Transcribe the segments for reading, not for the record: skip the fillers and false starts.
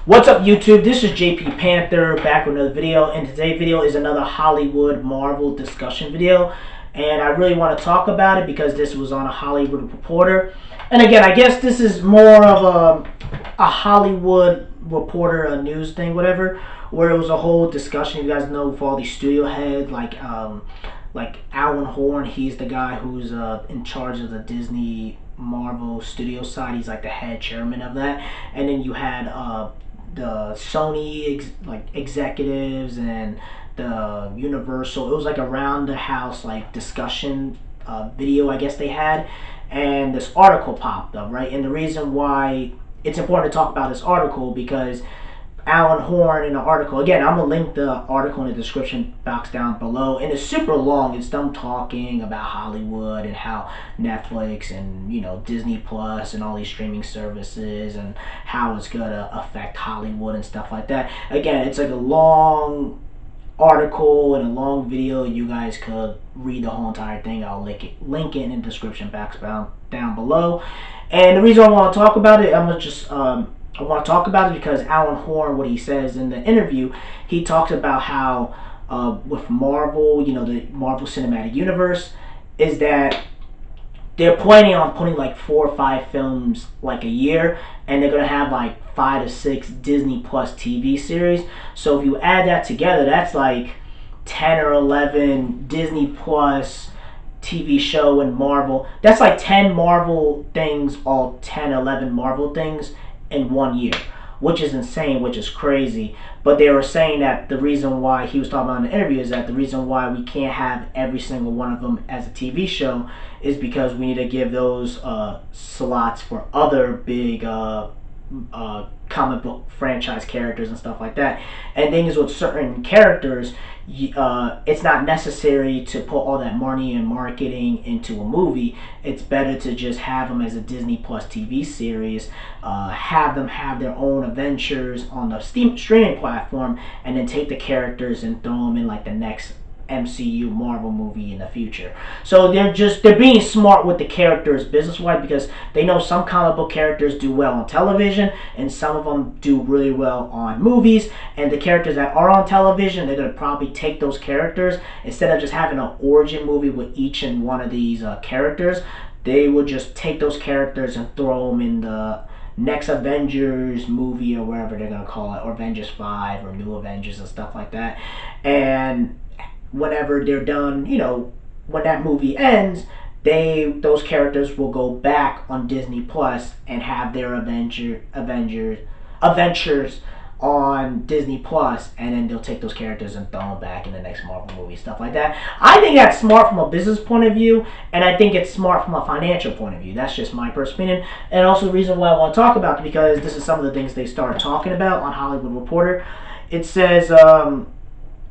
What's up, YouTube? This is JP Panther back with another video, and today's video is another Hollywood Marvel discussion video. And I really want to talk about it because this was on a Hollywood Reporter. And again, I guess this is more of a Hollywood Reporter, a news thing, whatever, where it was a whole discussion. You guys know, for all these studio heads, like Alan Horn. He's the guy who's in charge of the Disney Marvel studio side. He's like the head chairman of that. And then you had the Sony executives and the Universal. It was like around the house discussion video, I guess they had, and this article popped up, right? And the reason why it's important to talk about this article, because Alan Horn in the article, again, I'm going to link the article in the description box down below, and it's super long. It's them talking about Hollywood and how Netflix and, Disney Plus and all these streaming services and how it's going to affect Hollywood and stuff like that. Again, it's like a long article and a long video. You guys could read the whole entire thing. I'll link it in the description box down below. And the reason I want to talk about it, I want to talk about it because Alan Horn, what he says in the interview, he talks about how with Marvel, the Marvel Cinematic Universe, is that they're planning on putting 4 or 5 films a year, and they're going to have 5 to 6 Disney Plus TV series. So if you add that together, that's 10 or 11 Disney Plus TV show and Marvel. That's 10 Marvel things, all 10, 11 Marvel things in 1 year, which is insane, which is crazy. But they were saying that the reason why, he was talking about in the interview, is that the reason why we can't have every single one of them as a TV show is because we need to give those slots for other big comic book franchise characters and stuff like that. And things with certain characters, it's not necessary to put all that money and marketing into a movie. It's better to just have them as a Disney Plus TV series, have them have their own adventures on the streaming platform, and then take the characters and throw them in the next MCU Marvel movie in the future. So they're being smart with the characters business-wise, because they know some comic book characters do well on television and some of them do really well on movies. And the characters that are on television, they're going to probably take those characters, instead of just having an origin movie with each and one of these characters, they will just take those characters and throw them in the next Avengers movie, or whatever they're going to call it, or Avengers 5 or New Avengers and stuff like that. And whenever they're done, when that movie ends, those characters will go back on Disney Plus and have their adventures on Disney Plus, and then they'll take those characters and throw them back in the next Marvel movie, stuff like that. I think that's smart from a business point of view, and I think it's smart from a financial point of view. That's just my personal opinion, and also the reason why I want to talk about it, because this is some of the things they started talking about on Hollywood Reporter. It says,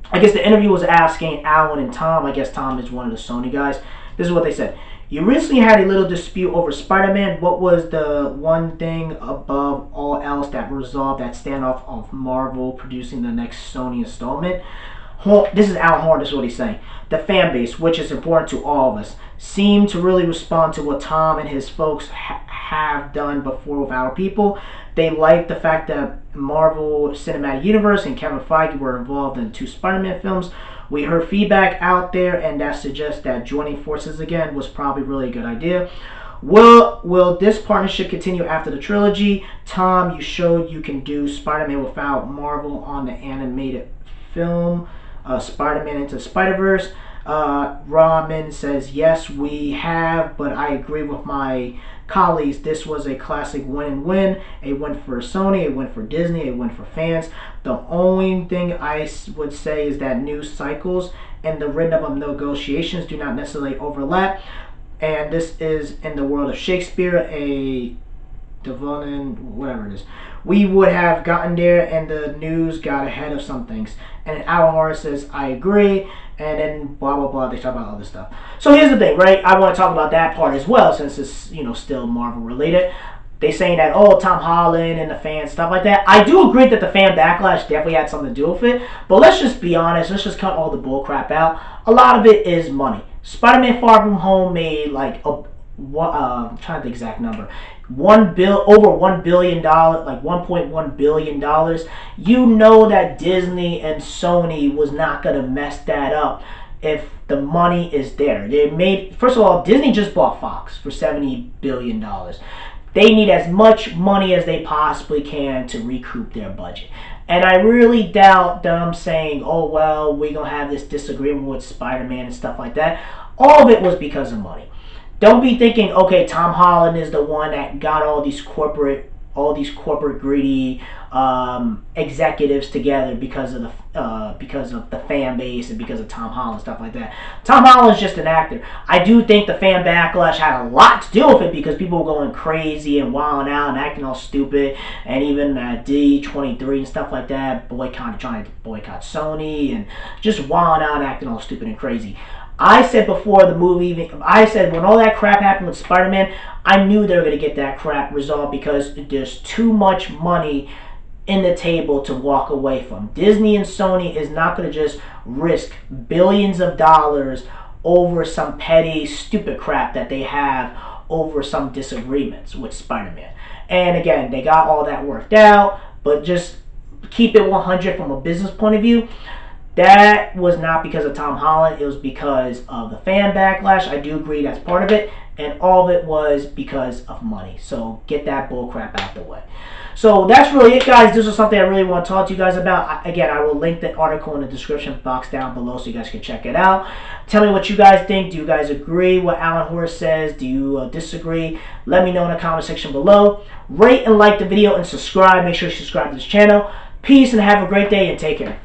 I guess the interview was asking Alan and Tom. I guess Tom is one of the Sony guys. This is what they said. You recently had a little dispute over Spider-Man. What was the one thing above all else that resolved that standoff of Marvel producing the next Sony installment? This is Alan Horn. This is what he's saying. The fan base, which is important to all of us, seemed to really respond to what Tom and his folks have done before with our people. They liked the fact that Marvel Cinematic Universe and Kevin Feige were involved in 2 Spider-Man films. We heard feedback out there, and that suggests that joining forces again was probably really a good idea. Will this partnership continue after the trilogy? Tom, you showed you can do Spider-Man without Marvel on the animated film, Spider-Man Into the Spider-Verse. Rahman says, yes, we have, but I agree with my colleagues. This was a classic win-win. A win for Sony, a win for Disney, a win for fans. The only thing I would say is that news cycles and the rhythm of negotiations do not necessarily overlap. And this is in the world of Shakespeare, a Devon, whatever it is. We would have gotten there, and the news got ahead of some things. And Alan Horn says, I agree. And then blah blah blah, they talk about other stuff. So here's the thing, right? I want to talk about that part as well, since it's still Marvel related. They saying that, oh, Tom Holland and the fans, stuff like that. I do agree that the fan backlash definitely had something to do with it, but let's just be honest. Let's just cut all the bull crap out. A lot of it is money. Spider-Man Far From Home made I'm trying to think the exact number. over $1 billion, like $1.1 billion. You know that Disney and Sony was not gonna mess that up if the money is there. They made, first of all, Disney just bought Fox for $70 billion. They need as much money as they possibly can to recoup their budget. And I really doubt them saying, oh, well, we're going to have this disagreement with Spider-Man and stuff like that. All of it was because of money. Don't be thinking, okay, Tom Holland is the one that got all these corporate greedy executives together because of the fan base and because of Tom Holland, stuff like that. Tom Holland's just an actor. I do think the fan backlash had a lot to do with it because people were going crazy and wilding out and acting all stupid, and even D23 and stuff like that, trying to boycott Sony and just wilding out and acting all stupid and crazy. I said before the movie, I said when all that crap happened with Spider-Man, I knew they were going to get that crap resolved because there's too much money in the table to walk away from. Disney and Sony is not going to just risk billions of dollars over some petty, stupid crap that they have over some disagreements with Spider-Man. And again, they got all that worked out, but just keep it 100 from a business point of view. That was not because of Tom Holland. It was because of the fan backlash. I do agree that's part of it. And all of it was because of money. So get that bull crap out the way. So that's really it, guys. This is something I really want to talk to you guys about. Again, I will link the article in the description box down below so you guys can check it out. Tell me what you guys think. Do you guys agree what Alan Horst says? Do you disagree? Let me know in the comment section below. Rate and like the video and subscribe. Make sure you subscribe to this channel. Peace and have a great day and take care.